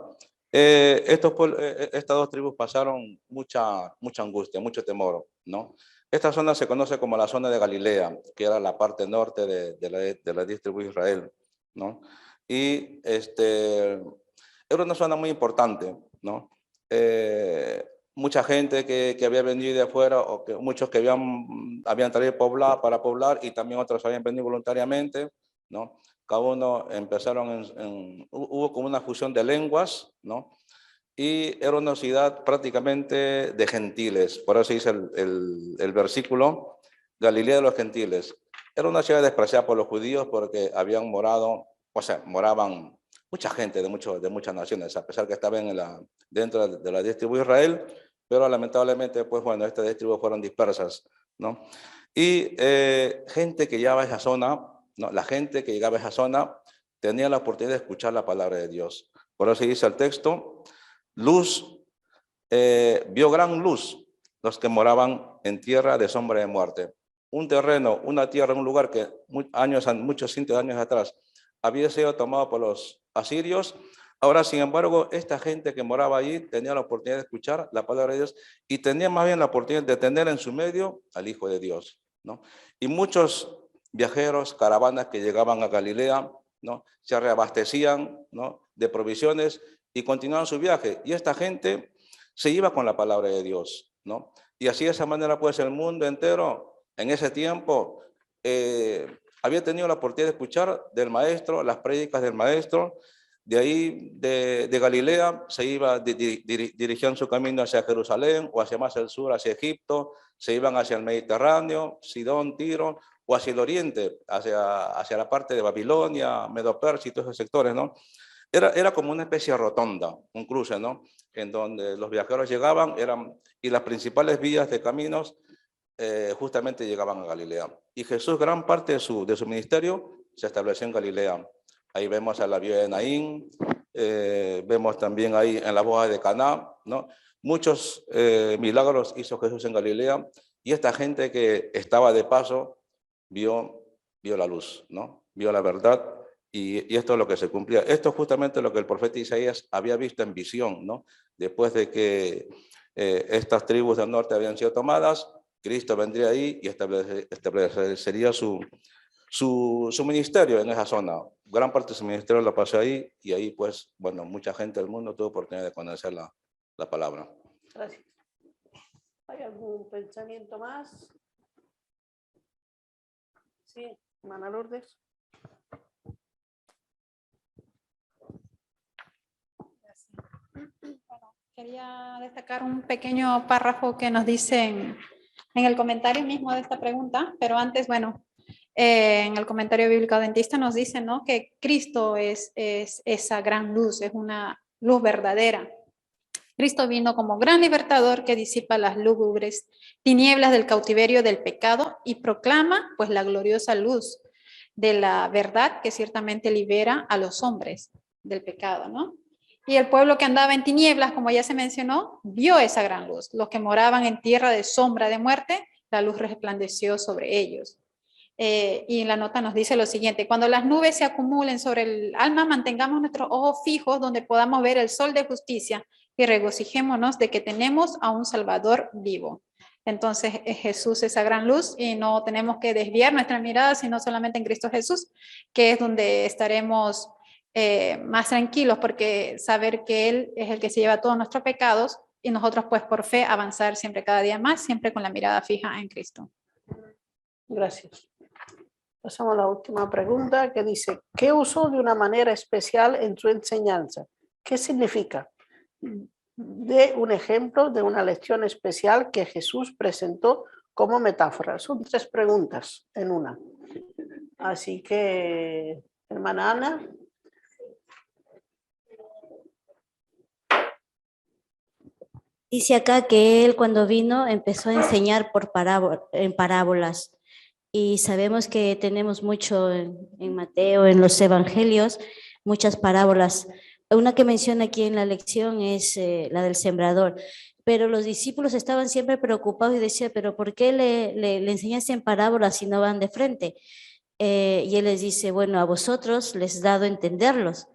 Speaker 10: Estas dos tribus pasaron mucha angustia, mucho temor, ¿no? Esta zona se conoce como la zona de Galilea, que era la parte norte de la 10 tribus de Israel, ¿no? Y era una zona muy importante, ¿no? Mucha gente que había venido de afuera, o que muchos que habían traído para poblar, y también otros habían venido voluntariamente, ¿no? Cada uno hubo como una fusión de lenguas, ¿no? Y era una ciudad prácticamente de gentiles, por eso dice el versículo, Galilea de los gentiles. Era una ciudad despreciada por los judíos porque moraban mucha gente de muchas naciones, a pesar que estaban dentro de la 10 tribus de Israel, pero lamentablemente, pues bueno, estas 10 tribus fueron dispersas, ¿no? Y gente que llegaba a esa zona, ¿no? La gente que llegaba a esa zona tenía la oportunidad de escuchar la palabra de Dios. Por eso dice el texto, vio gran luz los que moraban en tierra de sombra de muerte. Un terreno, una tierra, un lugar que muchos cientos de años atrás había sido tomado por los asirios. Ahora, sin embargo, esta gente que moraba allí tenía la oportunidad de escuchar la palabra de Dios y tenía más bien la oportunidad de tener en su medio al Hijo de Dios, ¿no? Y muchos viajeros, caravanas que llegaban a Galilea, ¿no? Se reabastecían, ¿no? De provisiones y continuaban su viaje. Y esta gente se iba con la palabra de Dios, ¿no? Y así de esa manera, pues el mundo entero en ese tiempo había tenido la oportunidad de escuchar del maestro, las prédicas del maestro. De ahí, de Galilea, se iba, dirigían su camino hacia Jerusalén o hacia más al sur, hacia Egipto, se iban hacia el Mediterráneo, Sidón, Tiro, o hacia el oriente, hacia la parte de Babilonia, Medo-Persia y todos esos sectores, ¿no? Era como una especie de rotonda, un cruce, ¿no? En donde los viajeros llegaban, y las principales vías de caminos justamente llegaban a Galilea. Y Jesús, gran parte de su ministerio, se estableció en Galilea. Ahí vemos a la viuda de Naín, vemos también ahí en la boda de Caná, ¿no? Muchos milagros hizo Jesús en Galilea, y esta gente que estaba de paso vio la luz, ¿no? Vio la verdad, y esto es lo que se cumplía. Esto es justamente lo que el profeta Isaías había visto en visión, ¿no? Después de que estas tribus del norte habían sido tomadas, Cristo vendría ahí y establecería su ministerio en esa zona. Gran parte de su ministerio lo pasó ahí, y ahí, pues, bueno, mucha gente del mundo tuvo oportunidad de conocer la palabra.
Speaker 2: Gracias. ¿Hay algún pensamiento más? Sí, hermana Lourdes.
Speaker 11: Bueno, quería destacar un pequeño párrafo que nos dicen en el comentario mismo de esta pregunta, pero antes, bueno, en el comentario bíblico adventista nos dice, ¿no?, que Cristo es esa gran luz, es una luz verdadera. Cristo vino como gran libertador que disipa las lúgubres tinieblas del cautiverio del pecado y proclama, pues, la gloriosa luz de la verdad que ciertamente libera a los hombres del pecado, ¿no? Y el pueblo que andaba en tinieblas, como ya se mencionó, vio esa gran luz. Los que moraban en tierra de sombra de muerte, la luz resplandeció sobre ellos. Y la nota nos dice lo siguiente: cuando las nubes se acumulen sobre el alma, mantengamos nuestros ojos fijos donde podamos ver el sol de justicia y regocijémonos de que tenemos a un Salvador vivo. Entonces es Jesús esa gran luz, y no tenemos que desviar nuestra mirada, sino solamente en Cristo Jesús, que es donde estaremos más tranquilos, porque saber que Él es el que se lleva todos nuestros pecados, y nosotros, pues, por fe avanzar siempre, cada día más, siempre con la mirada fija en Cristo.
Speaker 2: Gracias. Pasamos a la última pregunta que dice, ¿qué usó de una manera especial en su enseñanza? ¿Qué significa? De un ejemplo de una lección especial que Jesús presentó como metáfora. Son 3 preguntas en una. Así que, hermana Ana.
Speaker 12: Dice acá que él cuando vino empezó a enseñar en parábolas. Y sabemos que tenemos mucho en Mateo, en los evangelios, muchas parábolas. Una que menciona aquí en la lección es la del sembrador. Pero los discípulos estaban siempre preocupados y decían, pero ¿por qué le enseñaste en parábolas si no van de frente? Y él les dice, bueno, a vosotros les he dado a entenderlos,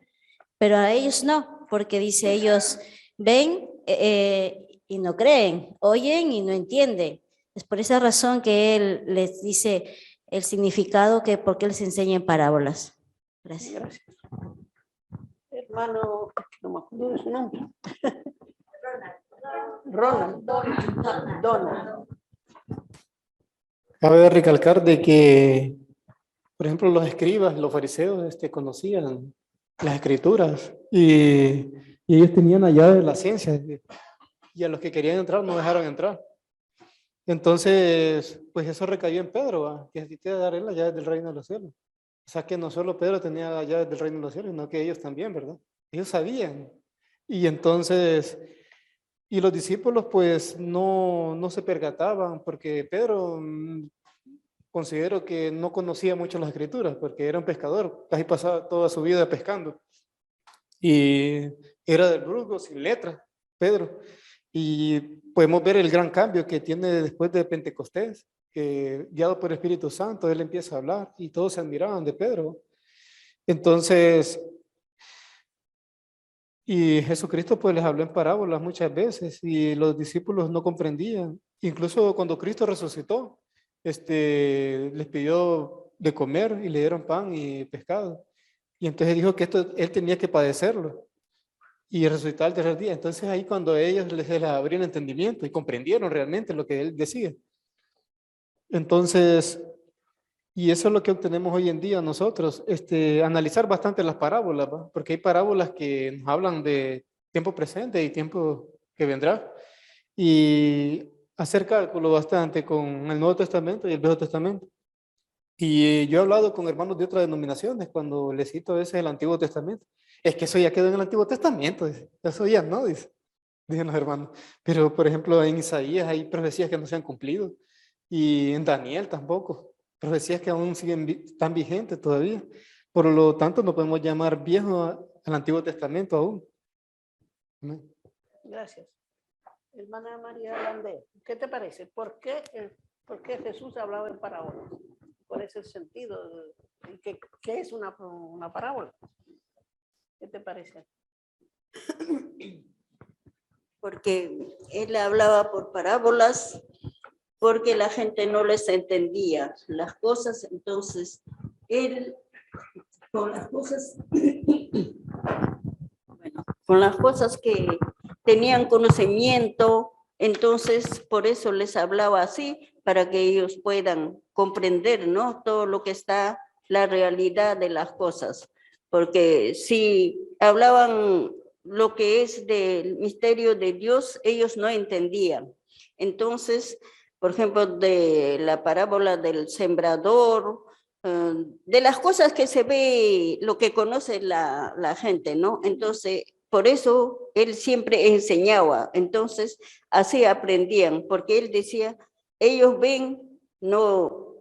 Speaker 12: pero a ellos no, porque dice, ellos ven y no creen, oyen y no entienden. Es por esa razón que él les dice el significado que por qué les enseña en parábolas. Gracias.
Speaker 2: Gracias. Hermano, no me acuerdo de su nombre. Ronald. Donald.
Speaker 13: Cabe recalcar de que, por ejemplo, los escribas, los fariseos, conocían las escrituras y ellos tenían la llave de la ciencia y a los que querían entrar no dejaron entrar. Entonces, pues eso recayó en Pedro, ¿va? Que necesitaba darle las llaves del reino de los cielos. O sea que no solo Pedro tenía las llaves del reino de los cielos, sino que ellos también, ¿verdad? Ellos sabían. Y entonces, y los discípulos pues no se percataban, porque Pedro considero que no conocía mucho las escrituras, porque era un pescador, casi pasaba toda su vida pescando. Y era del Burgos, sin letra, Pedro. Y podemos ver el gran cambio que tiene después de Pentecostés, que guiado por el Espíritu Santo, él empieza a hablar y todos se admiraban de Pedro. Entonces, y Jesucristo pues les habló en parábolas muchas veces y los discípulos no comprendían. Incluso cuando Cristo resucitó, les pidió de comer y le dieron pan y pescado. Y entonces dijo que esto él tenía que padecerlo y resucitar al 3er día. Entonces ahí cuando ellos les abrió el entendimiento y comprendieron realmente lo que él decía. Entonces, y eso es lo que obtenemos hoy en día nosotros, analizar bastante las parábolas, ¿va? Porque hay parábolas que nos hablan de tiempo presente y tiempo que vendrá. Y hacer cálculo bastante con el Nuevo Testamento y el Viejo Testamento. Y yo he hablado con hermanos de otras denominaciones cuando les cito a veces el Antiguo Testamento. Es que eso ya quedó en el Antiguo Testamento, dice. Eso ya no, dicen los hermanos. Pero, por ejemplo, en Isaías hay profecías que no se han cumplido. Y en Daniel tampoco. Profecías que aún están vigentes todavía. Por lo tanto, no podemos llamar viejo al Antiguo Testamento aún. ¿No?
Speaker 2: Gracias. Hermana María Landé, ¿qué te parece? ¿Por qué Jesús hablaba en parábolas? ¿Cuál es el sentido? ¿Qué es una parábola? ¿Qué te parece?
Speaker 14: Porque él hablaba por parábolas, porque la gente no les entendía las cosas, entonces él con las cosas que tenían conocimiento, entonces por eso les hablaba así, para que ellos puedan comprender, ¿no? Todo lo que está, la realidad de las cosas. Porque si hablaban lo que es del misterio de Dios, ellos no entendían. Entonces, por ejemplo, de la parábola del sembrador, de las cosas que se ve, lo que conoce la gente, ¿no? Entonces, por eso él siempre enseñaba. Entonces, así aprendían, porque él decía, ellos ven, no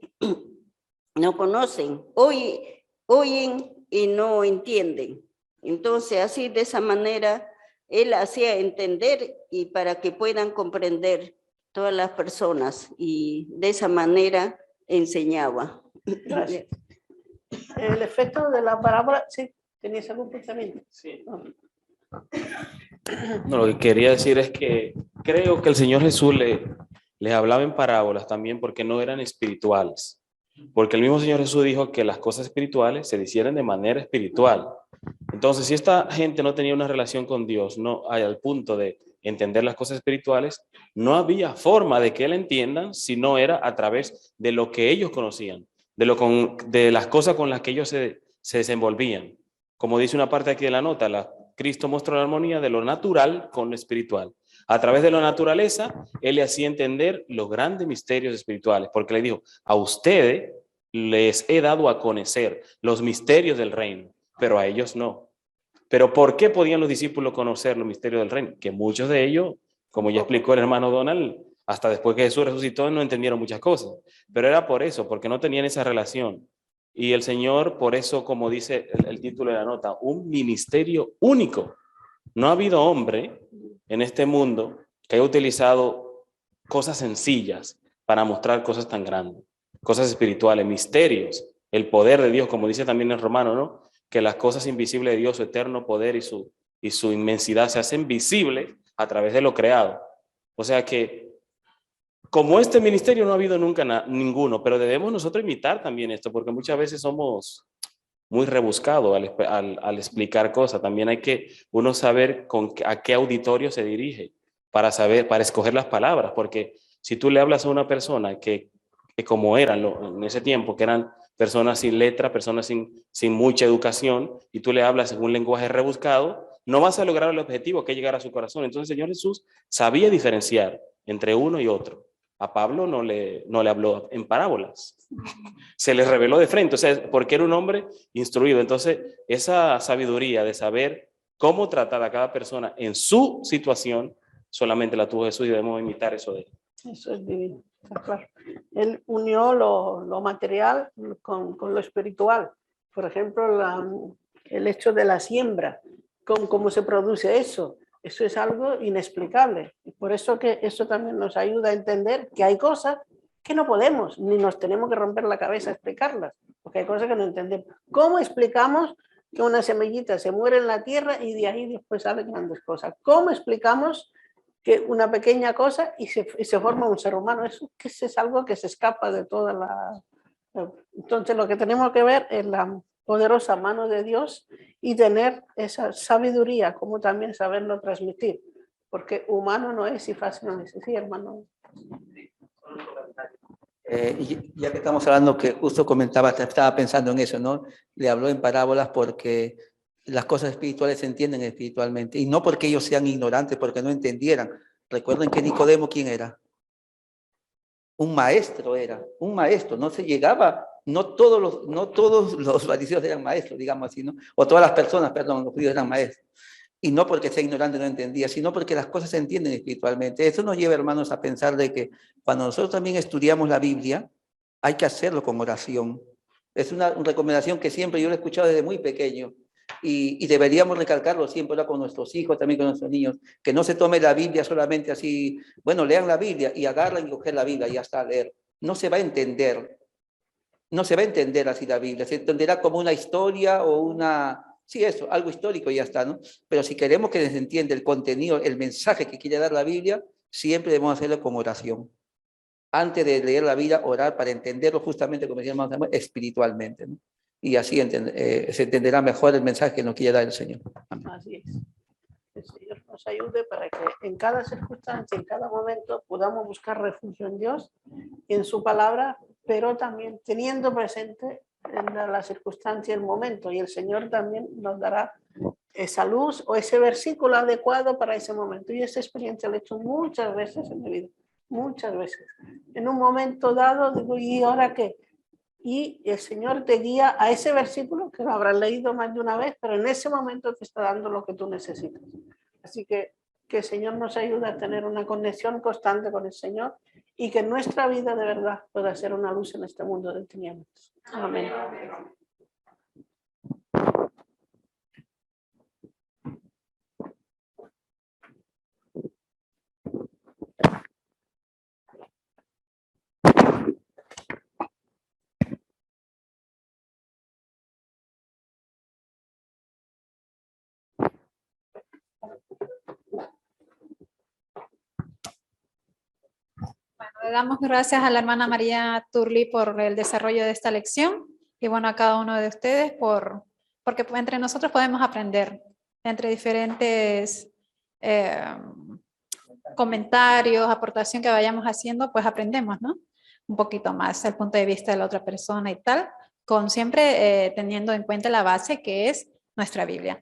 Speaker 14: conocen, oyen y no entienden. Entonces, así de esa manera, él hacía entender y para que puedan comprender todas las personas y de esa manera enseñaba.
Speaker 2: Gracias. El efecto de la parábola, sí, ¿tenías algún pensamiento?
Speaker 4: Sí. No, lo que quería decir es que creo que el Señor Jesús les hablaba en parábolas también porque no eran espirituales. Porque el mismo Señor Jesús dijo que las cosas espirituales se hicieran de manera espiritual. Entonces, si esta gente no tenía una relación con Dios, no hay al punto de entender las cosas espirituales, no había forma de que Él entiendan si no era a través de lo que ellos conocían. de las cosas con las que ellos se desenvolvían. Como dice una parte aquí de la nota, Cristo mostró la armonía de lo natural con lo espiritual. A través de la naturaleza, Él le hacía entender los grandes misterios espirituales, porque le dijo, a ustedes les he dado a conocer los misterios del reino, pero a ellos no. Pero ¿por qué podían los discípulos conocer los misterios del reino? Que muchos de ellos, como ya explicó el hermano Donald, hasta después que Jesús resucitó no entendieron muchas cosas, pero era por eso, porque no tenían esa relación. Y el Señor, por eso, como dice el título de la nota, un ministerio único. No ha habido hombre en este mundo que haya utilizado cosas sencillas para mostrar cosas tan grandes, cosas espirituales, misterios, el poder de Dios, como dice también el Romano, ¿no? Que las cosas invisibles de Dios, su eterno poder y su inmensidad se hacen visibles a través de lo creado. O sea que como este ministerio no ha habido nunca ninguno, pero debemos nosotros imitar también esto, porque muchas veces somos muy rebuscados al explicar cosas. También hay que uno saber a qué auditorio se dirige para escoger las palabras, porque si tú le hablas a una persona que como eran en ese tiempo, que eran personas sin letra, personas sin mucha educación, y tú le hablas en un lenguaje rebuscado, no vas a lograr el objetivo que es llegar a su corazón. Entonces el Señor Jesús sabía diferenciar entre uno y otro. A Pablo no le habló en parábolas, se le reveló de frente, o sea, porque era un hombre instruido. Entonces, esa sabiduría de saber cómo tratar a cada persona en su situación, solamente la tuvo Jesús y debemos imitar eso de él.
Speaker 2: Eso es divino, está claro. Él unió lo material con lo espiritual. Por ejemplo, el hecho de la siembra, cómo se produce eso. Eso es algo inexplicable. Y por eso que eso también nos ayuda a entender que hay cosas que no podemos, ni nos tenemos que romper la cabeza a explicarlas, porque hay cosas que no entendemos. ¿Cómo explicamos que una semillita se muere en la tierra y de ahí después salen grandes cosas? ¿Cómo explicamos que una pequeña cosa y se forma un ser humano? Eso que es algo que se escapa de toda la... Entonces lo que tenemos que ver es la poderosa mano de Dios y tener esa sabiduría, como también saberlo transmitir, porque humano no es y fácil no es. Sí, hermano.
Speaker 5: Ya que estamos hablando, que justo comentaba, estaba pensando en eso, ¿no? Le habló en parábolas porque las cosas espirituales se entienden espiritualmente, y no porque ellos sean ignorantes, porque no entendieran. Recuerden que Nicodemo, ¿quién era? Un maestro era, un maestro, no se llegaba, no todos los fariseos eran maestros, digamos así, ¿no? O todas las personas, perdón, los judíos eran maestros. Y no porque sea ignorante no entendía, sino porque las cosas se entienden espiritualmente. Eso nos lleva, hermanos, a pensar de que cuando nosotros también estudiamos la Biblia, hay que hacerlo con oración. Es una recomendación que siempre yo lo he escuchado desde muy pequeño. Y deberíamos recalcarlo siempre con nuestros hijos, también con nuestros niños, que no se tome la Biblia solamente así, bueno, lean la Biblia y agarran y cogen la Biblia y hasta a leer. No se va a entender, no se va a entender así la Biblia, se entenderá como una historia o una... Sí, eso, algo histórico y ya está, ¿no? Pero si queremos que se entienda el contenido, el mensaje que quiere dar la Biblia, siempre debemos hacerlo con oración. Antes de leer la Biblia, orar para entenderlo justamente, como decíamos, espiritualmente, ¿no? Y así se entenderá mejor el mensaje que nos quiere dar el Señor. Amén.
Speaker 2: Así es. El Señor nos ayude para que en cada circunstancia, en cada momento, podamos buscar refugio en Dios y en su palabra, pero también teniendo presente en la circunstancia, el momento, y el Señor también nos dará esa luz o ese versículo adecuado para ese momento. Y esa experiencia la he hecho muchas veces en mi vida, muchas veces. En un momento dado digo, ¿y ahora qué? Y el Señor te guía a ese versículo, que lo habrás leído más de una vez, pero en ese momento te está dando lo que tú necesitas. Así que el Señor nos ayude a tener una conexión constante con el Señor y que nuestra vida de verdad pueda ser una luz en este mundo de tinieblas. Amén.
Speaker 11: Le damos gracias a la hermana María Turli por el desarrollo de esta lección y bueno, a cada uno de ustedes porque entre nosotros podemos aprender entre diferentes comentarios, aportación que vayamos haciendo, pues aprendemos, ¿no? un poquito más el punto de vista de la otra persona y tal, con siempre teniendo en cuenta la base que es nuestra Biblia.